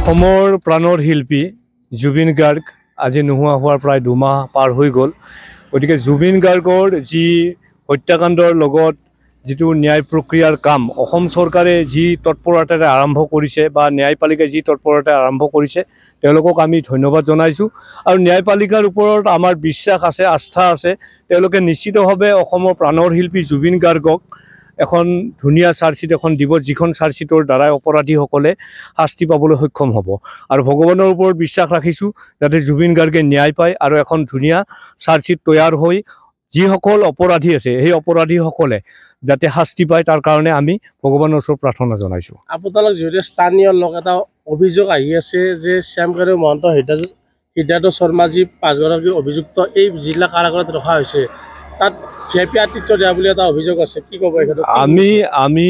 অসমৰ প্ৰাণৰ শিল্পী জুবিন গাৰ্গ আজি নোহোৱা হোৱাৰ প্ৰায় 2 মাহ পাৰ হৈ গ'ল। গতিকে জুবিন গাৰ্গৰ যি হত্যাকাণ্ডৰ লগত যিটো ন্যায় প্ৰক্ৰিয়াৰ কাম অসম চৰকাৰে যি তৎপৰতাৰে আৰম্ভ কৰিছে বা ন্যায়পালিকাই যি তৎপৰতাৰে আৰম্ভ কৰিছে তেওঁলোকক আমি ধন্যবাদ জনাইছোঁ। আৰু ন্যায়পালিকাৰ ওপৰত আমাৰ বিশ্বাস আছে, আস্থা আছে। তেওঁলোকে নিশ্চিতভাৱে অসমৰ প্ৰাণৰ শিল্পী জুবিন গাৰ্গক এখন ধুনীয়া চাৰ্জশ্বিট এখন দিব, যিখন চাৰ্জশ্বিটৰ দ্বাৰাই অপৰাধীসকলে শাস্তি পাবলৈ সক্ষম হ'ব। আৰু ভগৱানৰ ওপৰত বিশ্বাস ৰাখিছোঁ যাতে জুবিন গাৰ্গে ন্যায় পায় আৰু এখন ধুনীয়া চাৰ্জশ্বিট তৈয়াৰ হৈ যিসকল অপৰাধী আছে সেই অপৰাধীসকলে যাতে শাস্তি পায় তাৰ কাৰণে আমি ভগৱানৰ ওচৰত প্ৰাৰ্থনা জনাইছোঁ। আপোনালোক যিহেতু স্থানীয় লোক, এটা অভিযোগ আহি আছে যে শ্যামকানু মহন্ত, সিদ্ধাৰ্থ শৰ্মা যি 5গৰাকী অভিযুক্ত এই জিলা কাৰাগাৰত ৰখা হৈছে, তাত VIP আতিথ্য দিয়া বুলি এটা অভিযোগ আছে, কি ক'ব? আমি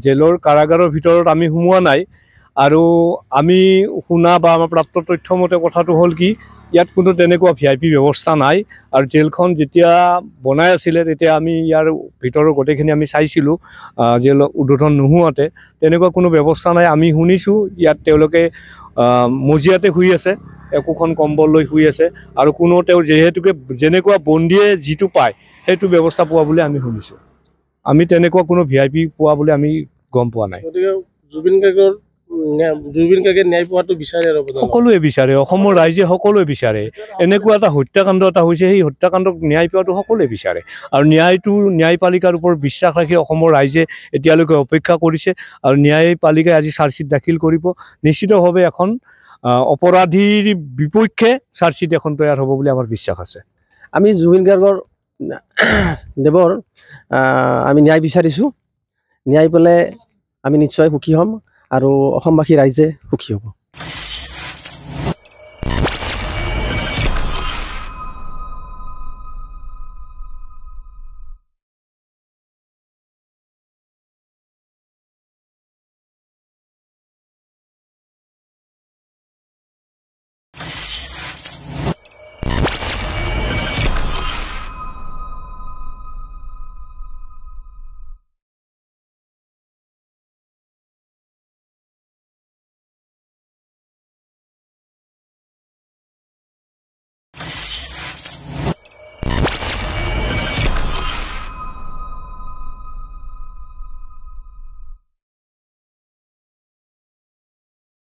জেলৰ কাৰাগাৰৰ ভিতৰত আমি সোমোৱা নাই। আৰু আমি শুনা বা আমাৰ প্ৰাপ্ত তথ্যমতে কথাটো হ'ল কি, ইয়াত কোনো তেনেকুৱা VIP ব্যৱস্থা নাই। আৰু জেলখন যেতিয়া বনাই আছিলে তেতিয়া আমি ইয়াৰ ভিতৰৰ গোটেইখিনি আমি চাইছিলোঁ, জেল উদ্বোধন নোহোৱাতে তেনেকুৱা কোনো ব্যৱস্থা নাই। আমি শুনিছোঁ ইয়াত তেওঁলোকে মজিয়াতে শুই আছে, একোখন কম্বল লৈ শুই আছে। আৰু কোনো তেওঁ যিহেতুকে যেনেকুৱা বন্দীয়ে যিটো পায় সেইটো ব্যৱস্থা পোৱা বুলি আমি শুনিছোঁ। আমি তেনেকুৱা কোনো VIP পোৱা বুলি আমি গম পোৱা নাই। গতিকে জুবিন গাৰ্গে ন্যায় পোৱাটো বিচাৰে আৰু সকলোৱে বিচাৰে, অসমৰ ৰাইজে সকলোৱে বিচাৰে। এনেকুৱা এটা হত্যাকাণ্ড এটা হৈছে, সেই হত্যাকাণ্ডক ন্যায় পোৱাটো সকলোৱে বিচাৰে। আৰু ন্যায়পালিকাৰ ওপৰত বিশ্বাস ৰাখি অসমৰ ৰাইজে এতিয়ালৈকে অপেক্ষা কৰিছে। আৰু ন্যায়পালিকাই আজি চাৰ্জশ্বিট দাখিল কৰিব। নিশ্চিতভাৱে এখন অপৰাধীৰ বিপক্ষে চাৰ্জশ্বিট এখন তৈয়াৰ হ'ব বুলি আমাৰ বিশ্বাস আছে। আমি জুবিন গাৰ্গৰ দেৱৰ আমি ন্যায় বিচাৰিছোঁ। ন্যায় পালে আমি নিশ্চয় সুখী হ'ম আৰু অসমবাসী ৰাইজে সুখী হ'ব।